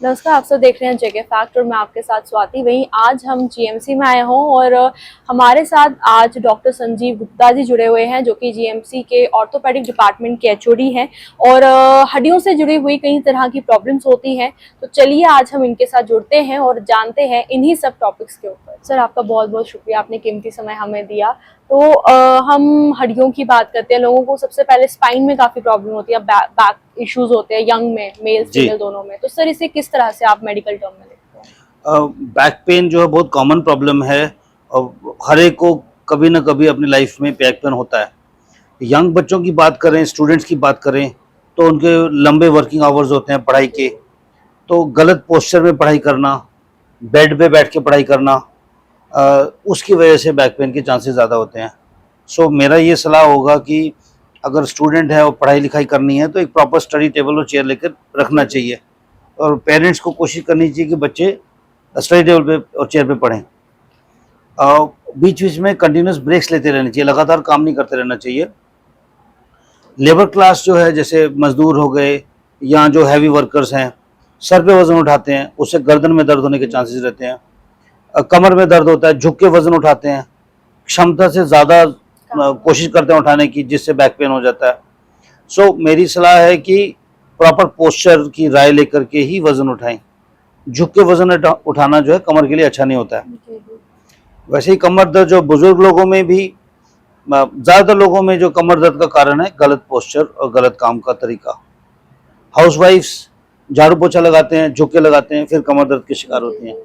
नमस्कार, आप सब देख रहे हैं जेके फैक्ट और मैं आपके साथ स्वाति। वहीं आज हम जीएमसी में आए हों और हमारे साथ आज डॉक्टर संजीव गुप्ता जी जुड़े हुए हैं, जो कि जीएमसी के ऑर्थोपेडिक डिपार्टमेंट के एचओडी हैं और हड्डियों से जुड़ी हुई कई तरह की प्रॉब्लम्स होती हैं। तो चलिए आज हम इनके साथ जुड़ते हैं और जानते हैं इन्हीं सब टॉपिक्स के ऊपर। सर, आपका बहुत बहुत शुक्रिया, आपने कीमती समय हमें दिया। तो हम हड्डियों की बात करते हैं। लोगों को सबसे पहले स्पाइन में काफी प्रॉब्लम होती है, बैक इश्यूज होते हैं यंग में, मेल फीमेल दोनों में। तो सर, इसे किस तरह से आप मेडिकल टर्म में देखते हैं? बैक पेन जो है बहुत कॉमन प्रॉब्लम है और हर एक को कभी ना कभी अपनी लाइफ में बैक पेन होता है। यंग बच्चों की बात करें, स्टूडेंट्स की बात करें, तो उनके लंबे वर्किंग आवर्स होते हैं पढ़ाई के, तो गलत पोस्चर में पढ़ाई करना, बेड पे बैठ के पढ़ाई करना, उसकी वजह से बैक पेन के चांसेस ज़्यादा होते हैं। सो मेरा ये सलाह होगा कि अगर स्टूडेंट है और पढ़ाई लिखाई करनी है तो एक प्रॉपर स्टडी टेबल और चेयर लेकर रखना चाहिए और पेरेंट्स को कोशिश करनी चाहिए कि बच्चे स्टडी टेबल पे और चेयर पे पढ़ें। बीच बीच में कंटिन्यूस ब्रेक्स लेते रहने चाहिए, लगातार काम नहीं करते रहना चाहिए। लेबर क्लास जो है, जैसे मजदूर हो गए या जो हैवी वर्कर्स हैं, सर पे वजन उठाते हैं, उससे गर्दन में दर्द होने के चांसेस रहते हैं। कमर में दर्द होता है, झुक के वजन उठाते हैं, क्षमता से ज़्यादा कोशिश करते हैं उठाने की, जिससे बैक पेन हो जाता है। सो मेरी सलाह है कि प्रॉपर पोस्चर की राय लेकर के ही वजन उठाएं। झुक के वजन उठाना जो है कमर के लिए अच्छा नहीं होता है। वैसे ही कमर दर्द जो बुजुर्ग लोगों में भी, ज़्यादातर लोगों में जो कमर दर्द का कारण है गलत पोस्चर और गलत काम का तरीका। हाउसवाइफ्स झाड़ू पोछा लगाते हैं, झुक के लगाते हैं, फिर कमर दर्द के शिकार होती हैं।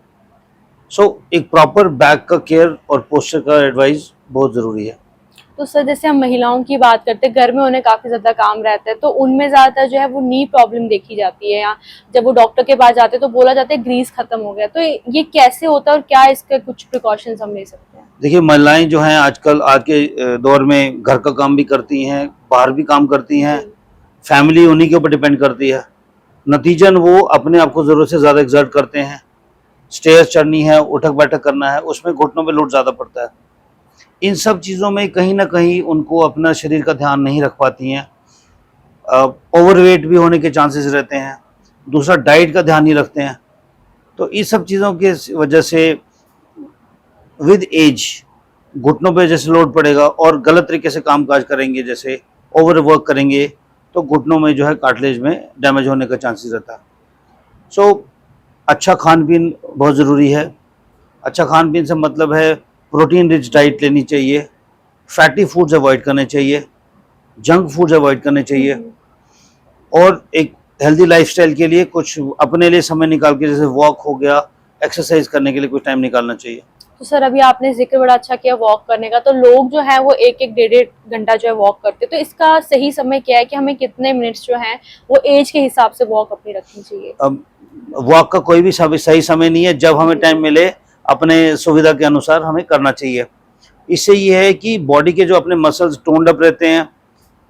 सो एक प्रॉपर बैक का केयर और पोस्चर का एडवाइस बहुत ज़रूरी है। तो सर, जैसे हम महिलाओं की बात करते हैं, घर में उन्हें काफी ज्यादा काम रहता है, तो उनमें ज्यादातर जो है वो नी प्रॉब्लम देखी जाती है, या जब वो डॉक्टर के पास जाते हैं तो बोला जाता है ग्रीस खत्म हो गया। तो ये कैसे होता है और क्या इसके कुछ प्रिकॉशंस हम ले सकते हैं? देखिए, महिलाएं जो हैं आजकल आज के दौर में घर का काम भी करती हैं, बाहर भी काम करती हैं, फैमिली उन्हीं के ऊपर डिपेंड करती है। नतीजन वो अपने आप को ज़रूरत से ज़्यादा एक्सर्ट करते हैं। स्टेयर्स चढ़नी है, उठक बैठक करना है, उसमें घुटनों पे लोड ज़्यादा पड़ता है। इन सब चीज़ों में कहीं ना कहीं उनको अपना शरीर का ध्यान नहीं रख पाती हैं। ओवरवेट भी होने के चांसेस रहते हैं। दूसरा, डाइट का ध्यान नहीं रखते हैं। तो इस सब चीज़ों की वजह से विद एज घुटनों पे जैसे लोड पड़ेगा और गलत तरीके से कामकाज करेंगे, जैसे ओवर वर्क करेंगे, तो घुटनों में जो है कार्टिलेज में डैमेज होने का चांसेस रहता है। सो अच्छा खान पीन बहुत ज़रूरी है। अच्छा खान पीन से मतलब है प्रोटीन रिच डाइट लेनी चाहिए, फैटी फूड्स अवॉइड करने चाहिए, जंक फूड्स अवॉइड करने चाहिए, और एक हेल्दी लाइफस्टाइल के लिए कुछ अपने लिए समय निकाल के, जैसे वॉक हो गया, एक्सरसाइज करने के लिए कुछ टाइम निकालना चाहिए। तो सर, अभी आपने जिक्र बड़ा अच्छा किया वॉक करने का। तो लोग जो है वो एक एक डेढ़ घंटा जो है वॉक करते हैं, तो इसका सही समय क्या है कि हमें कितने मिनट्स जो है वो एज के हिसाब से वॉक अपनी रखनी चाहिए? अब वॉक का कोई भी सही समय नहीं है, जब हमें टाइम मिले अपने सुविधा के अनुसार हमें करना चाहिए। इससे ये है कि बॉडी के जो अपने मसल्स टोन्ड अप रहते हैं,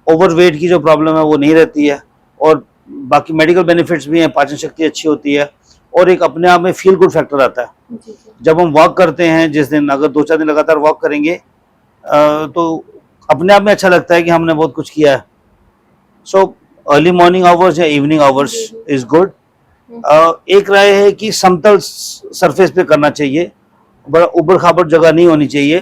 ओवरवेट की जो प्रॉब्लम है वो नहीं रहती है, और बाकी मेडिकल बेनिफिट्स भी हैं, पाचन शक्ति अच्छी होती है, और एक अपने आप में फील गुड फैक्टर आता है। जब हम वॉक करते हैं, जिस दिन अगर 2-4 दिन लगातार वॉक करेंगे तो अपने आप में अच्छा लगता है कि हमने बहुत कुछ किया है। सो अर्ली मॉर्निंग आवर्स या इवनिंग आवर्स इज गुड। एक राय है कि समतल सरफेस पे करना चाहिए, बड़ा उबड़ खाबड़ जगह नहीं होनी चाहिए।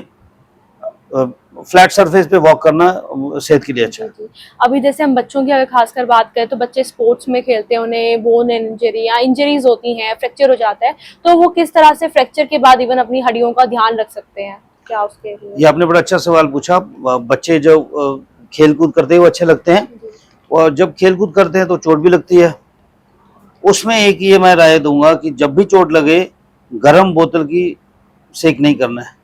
फ्लैट सरफेस पे वॉक करना सेहत के लिए अच्छा है। अभी जैसे हम बच्चों की अगर खासकर बात करें, तो बच्चे स्पोर्ट्स में खेलते हैं, उन्हें बोन इंजरी या इंजरीज होती हैं, फ्रैक्चर हो जाता है, तो वो किस तरह से फ्रैक्चर के बाद इवन अपनी हड्डियों का ध्यान रख सकते हैं? क्या उसके लिए? ये आपने बड़ा अच्छा सवाल पूछा। बच्चे जो खेल कूद करते हैं वो अच्छे लगते हैं, और जब खेल कूद करते हैं तो चोट भी लगती है। उसमें एक ये मैं राय दूंगा कि जब भी चोट लगे, गर्म बोतल की सेक नहीं करना है,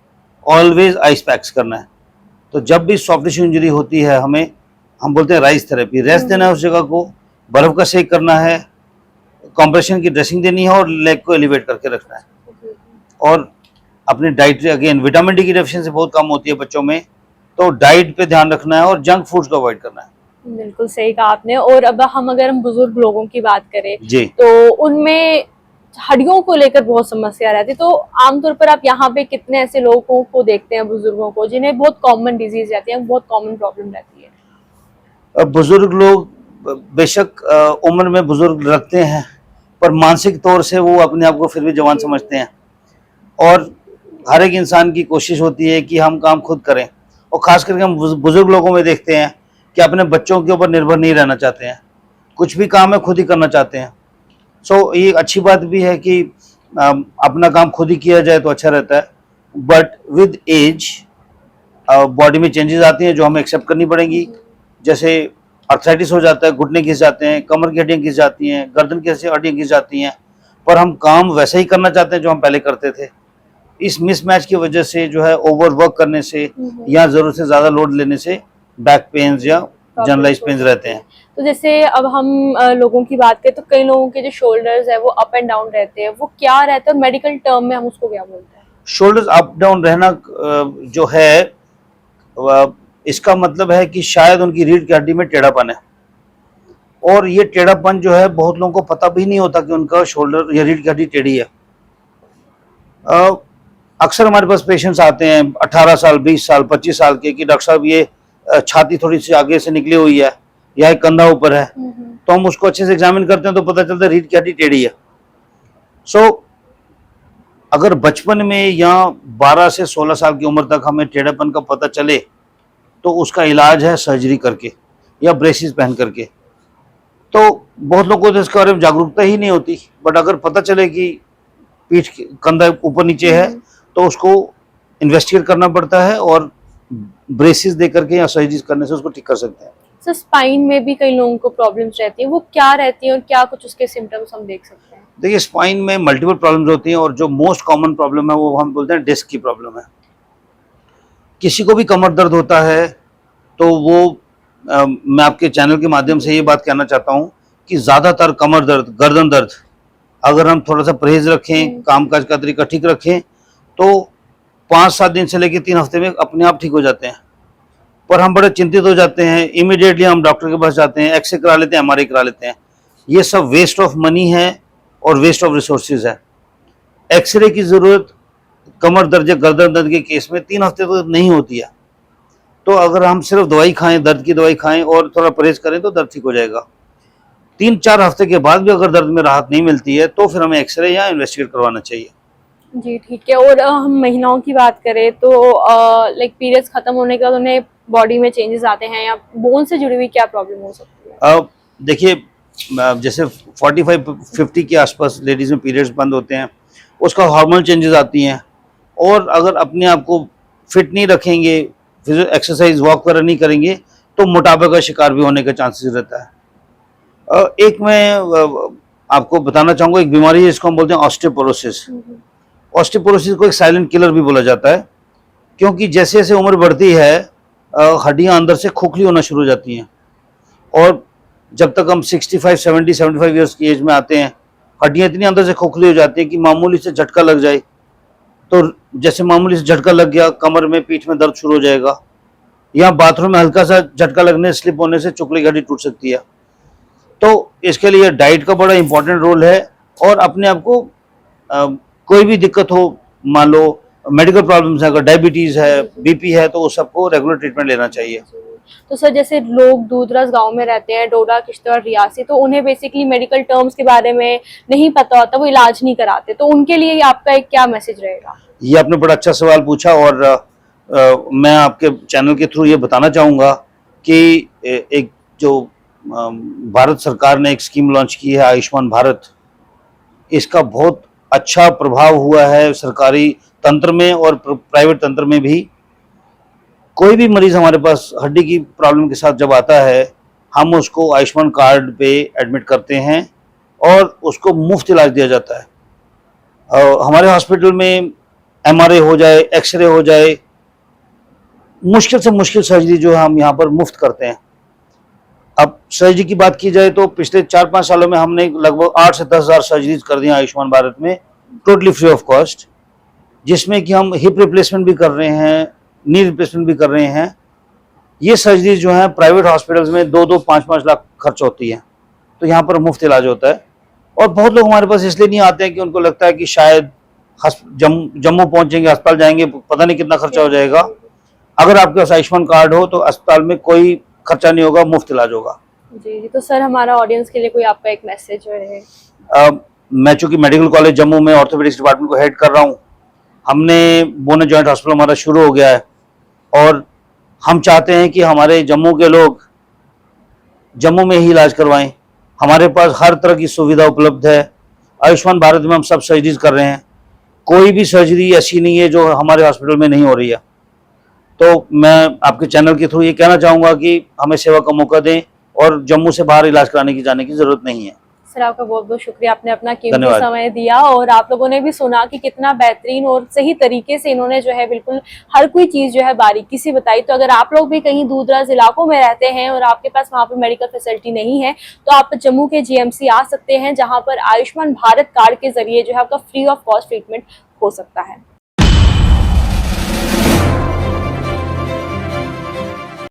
ऑलवेज आइस पैक्स करना है। तो जब भी सॉफ्ट टिश्यू इंजरी होती है, हम बोलते हैं राइस थेरेपी, रेस्ट देना है उस जगह को, बर्फ का सेक करना है, कंप्रेशन की ड्रेसिंग देनी है, और लेग को एलिवेट करके रखना है। और अपनी डाइट, अगेन विटामिन डी की डेफिशिएंसी बहुत कम होती है बच्चों में, तो डाइट पे ध्यान रखना है और जंक फूड्स को अवॉइड करना है। बिल्कुल सही कहा आपने। और अब अगर हम बुजुर्ग लोगों की बात करें जी, तो उनमें हड्डियों को लेकर बहुत समस्या रहती है। तो आमतौर पर आप यहाँ पे कितने ऐसे लोगों को देखते हैं, बुजुर्गों को, जिन्हें बहुत कॉमन डिजीज रहती है, बहुत कॉमन प्रॉब्लम रहती है? बुजुर्ग लोग बेशक उम्र में बुजुर्ग रखते हैं, पर मानसिक तौर से वो अपने आप को फिर भी जवान समझते हैं। और हर एक इंसान की कोशिश होती है कि हम काम खुद करें, और ख़ास करके हम बुज़ुर्ग लोगों में देखते हैं कि अपने बच्चों के ऊपर निर्भर नहीं रहना चाहते हैं, कुछ भी काम है खुद ही करना चाहते हैं। सो ये अच्छी बात भी है कि अपना काम खुद ही किया जाए तो अच्छा रहता है, बट विद एज बॉडी में चेंजेस आती हैं जो हमें एक्सेप्ट करनी पड़ेंगी। जैसे अर्थराइटिस हो जाता है, घुटने घिस जाते हैं, कमर की हड्डियाँ घिस जाती हैं, गर्दन की हड्डियाँ घिस जाती हैं, पर हम काम वैसे ही करना चाहते हैं जो हम पहले करते थे। इस मिसमैच की वजह से जो है ओवरवर्क करने से या ज़रूरत से ज़्यादा लोड लेने से बैक पेन्स या जनरलाइज पेन्स रहते हैं। तो जैसे अब हम लोगों की बात करें तो कई लोगों के जो शोल्डर्स है वो अप एंड डाउन रहते हैं, वो क्या रहता है और मेडिकल टर्म में हम उसको क्या बोलते हैं? शोल्डर्स अप डाउन रहना जो है इसका मतलब है कि शायद उनकी रीढ़ की हड्डी में टेढ़ापन है, और ये टेढ़ापन जो है बहुत लोगों को पता भी नहीं होता कि उनका शोल्डर या रीढ़ की हड्डी टेढ़ी है। अक्सर हमारे पास पेशेंट्स आते हैं 18 साल, 20 साल, 25 साल के कि डॉक्टर साहब ये छाती थोड़ी सी आगे से निकली हुई है या एक कंधा ऊपर है, तो हम उसको अच्छे से एग्जामिन करते हैं तो पता चलता है रीढ़ की हड्डी टेढ़ी है। सो अगर बचपन में या 12 से 16 साल की उम्र तक हमें टेढ़ापन का पता चले तो उसका इलाज है सर्जरी करके या ब्रेसिस पहन करके। तो बहुत लोगों को तो इसके बारे में जागरूकता ही नहीं होती, बट अगर पता चले कि पीठ कंधा ऊपर नीचे है तो उसको इन्वेस्टिगेट करना पड़ता है और ब्रेसिस दे करके या सर्जरी करने से उसको ठीक कर सकते हैं। सर स्पाइन में भी कई लोगों को प्रॉब्लम्स रहती है, वो क्या रहती है और क्या कुछ उसके सिम्टम्स हम देख सकते हैं? देखिए, स्पाइन में मल्टीपल प्रॉब्लम्स होती हैं और जो मोस्ट कॉमन प्रॉब्लम है वो हम बोलते हैं डिस्क की प्रॉब्लम है। किसी को भी कमर दर्द होता है तो वो मैं आपके चैनल के माध्यम से ये बात कहना चाहता हूँ कि ज़्यादातर कमर दर्द, गर्दन दर्द अगर हम थोड़ा सा परहेज रखें, कामकाज का तरीका ठीक रखें तो 5-7 दिन से लेकर 3 हफ्ते में अपने आप ठीक हो जाते हैं। पर हम बड़े चिंतित हो जाते हैं, इमीडिएटली हम डॉक्टर के पास जाते हैं, एक्सरे करा लेते हैं, एमआरआई करा लेते हैं। ये सब वेस्ट ऑफ मनी है और वेस्ट ऑफ रिसोर्सेज है। एक्सरे की ज़रूरत कमर दर्द या गर्दन दर्द के केस में 3 हफ्ते तो नहीं होती है। तो अगर हम सिर्फ दवाई खाएं, दर्द की दवाई खाएं और थोड़ा परहेज करें तो दर्द ठीक हो जाएगा। 3-4 हफ्ते के बाद भी अगर दर्द में राहत नहीं मिलती है तो फिर हमें एक्सरे या इन्वेस्टिगेट करवाना चाहिए। जी ठीक है। और हम महिलाओं की बात करें तो लाइक पीरियड्स खत्म होने के बाद उन्हें बॉडी में चेंजेस आते हैं या बोन से जुड़ी हुई क्या प्रॉब्लम हो सकती है? देखिए, जैसे 45-50 के आसपास लेडीज़ में पीरियड्स बंद होते हैं, उसका हार्मोनल चेंजेस आती हैं, और अगर अपने आप को फिट नहीं रखेंगे, फिजिकल एक्सरसाइज वॉक वगैरह नहीं करेंगे तो मोटापे का शिकार भी होने का चांसेस रहता है। एक मैं आपको बताना चाहूँगा, एक बीमारी है जिसको हम बोलते हैं ऑस्टियोपोरोसिस। ऑस्टियोपोरोसिस को एक साइलेंट किलर भी बोला जाता है, क्योंकि जैसे जैसे उम्र बढ़ती है हड्डियाँ अंदर से खोखली होना शुरू हो जाती हैं, और जब तक हम 65, 70, 75 ईयर्स की एज में आते हैं हड्डियाँ इतनी अंदर से खोखली हो जाती हैं कि मामूली से झटका लग जाए तो जैसे मामूली से झटका लग गया, कमर में, पीठ में दर्द शुरू हो जाएगा, या बाथरूम में हल्का सा झटका लगने, स्लिप होने से चुकली की हड्डी टूट सकती है। तो इसके लिए डाइट का बड़ा इंपॉर्टेंट रोल है, और अपने आप को कोई भी दिक्कत हो, मान लो मेडिकल प्रॉब्लम्स है, अगर डायबिटीज़ है, बीपी है, तो उस सबको रेगुलर ट्रीटमेंट लेना चाहिए। तो सर जैसे लोग दूरदराज गांव में रहते हैं, डोडा, किश्तवाड़, रियासी, तो उन्हें बेसिकली मेडिकल टर्म्स के बारे में नहीं पता होता, वो इलाज नहीं कराते, तो उनके लिए आपका एक क्या मैसेज रहेगा? ये आपने बड़ा अच्छा सवाल पूछा, और मैं आपके चैनल के थ्रू ये बताना चाहूँगा कि एक जो भारत सरकार ने एक स्कीम लॉन्च की है, आयुष्मान भारत, इसका बहुत अच्छा प्रभाव हुआ है सरकारी तंत्र में और प्राइवेट तंत्र में भी। कोई भी मरीज़ हमारे पास हड्डी की प्रॉब्लम के साथ जब आता है, हम उसको आयुष्मान कार्ड पे एडमिट करते हैं और उसको मुफ्त इलाज दिया जाता है। हमारे हॉस्पिटल में एमआरआई हो जाए, एक्सरे हो जाए, मुश्किल से मुश्किल सर्जरी जो है हम यहाँ पर मुफ्त करते हैं। अब सर्जरी की बात की जाए तो पिछले 4-5 सालों में हमने लगभग 8 से 10 हज़ार सर्जरीज कर दी आयुष्मान भारत में, टोटली फ्री ऑफ कॉस्ट, जिसमें कि हम हिप रिप्लेसमेंट भी कर रहे हैं, नी रिप्लेसमेंट भी कर रहे हैं। ये सर्जरीज जो हैं प्राइवेट हॉस्पिटल्स में 2-2, 5-5 लाख खर्च होती हैं, तो यहाँ पर मुफ्त इलाज होता है। और बहुत लोग हमारे पास इसलिए नहीं आते हैं कि उनको लगता है कि शायद जम्मू पहुँचेंगे, अस्पताल जाएंगे, पता नहीं कितना खर्चा हो जाएगा। अगर आपके पास आयुष्मान कार्ड हो तो अस्पताल में कोई खर्चा नहीं होगा, मुफ्त इलाज होगा। जी, तो सर हमारा ऑडियंस के लिए कोई आपका एक मैसेज है? मैं चूँकि मेडिकल कॉलेज जम्मू में ऑर्थोपेडिक्स डिपार्टमेंट को हेड कर रहा हूँ, हमने बोन जॉइंट हॉस्पिटल हमारा शुरू हो गया है और हम चाहते हैं कि हमारे जम्मू के लोग जम्मू में ही इलाज करवाएं। हमारे पास हर तरह की सुविधा उपलब्ध है। आयुष्मान भारत में हम सब सर्जरीज कर रहे हैं, कोई भी सर्जरी ऐसी नहीं है जो हमारे हॉस्पिटल में नहीं हो रही है। तो मैं आपके चैनल के थ्रू ये कहना चाहूँगा कि हमें सेवा का मौका दें और जम्मू से बाहर इलाज कराने की जाने की ज़रूरत नहीं है। सर आपका बहुत बहुत शुक्रिया, आपने अपना कीमती धन्यवाद। समय दिया और आप लोगों ने भी सुना कि कितना बेहतरीन और सही तरीके से इन्होंने जो है बिल्कुल हर कोई चीज़ जो है बारीकी से बताई। तो अगर आप लोग भी कहीं दूर दराज इलाकों में रहते हैं और आपके पास वहाँ पर मेडिकल फैसिलिटी नहीं है तो आप जम्मू के जीएमसी आ सकते हैं, जहाँ पर आयुष्मान भारत कार्ड के जरिए जो है आपका फ्री ऑफ कॉस्ट ट्रीटमेंट हो सकता है।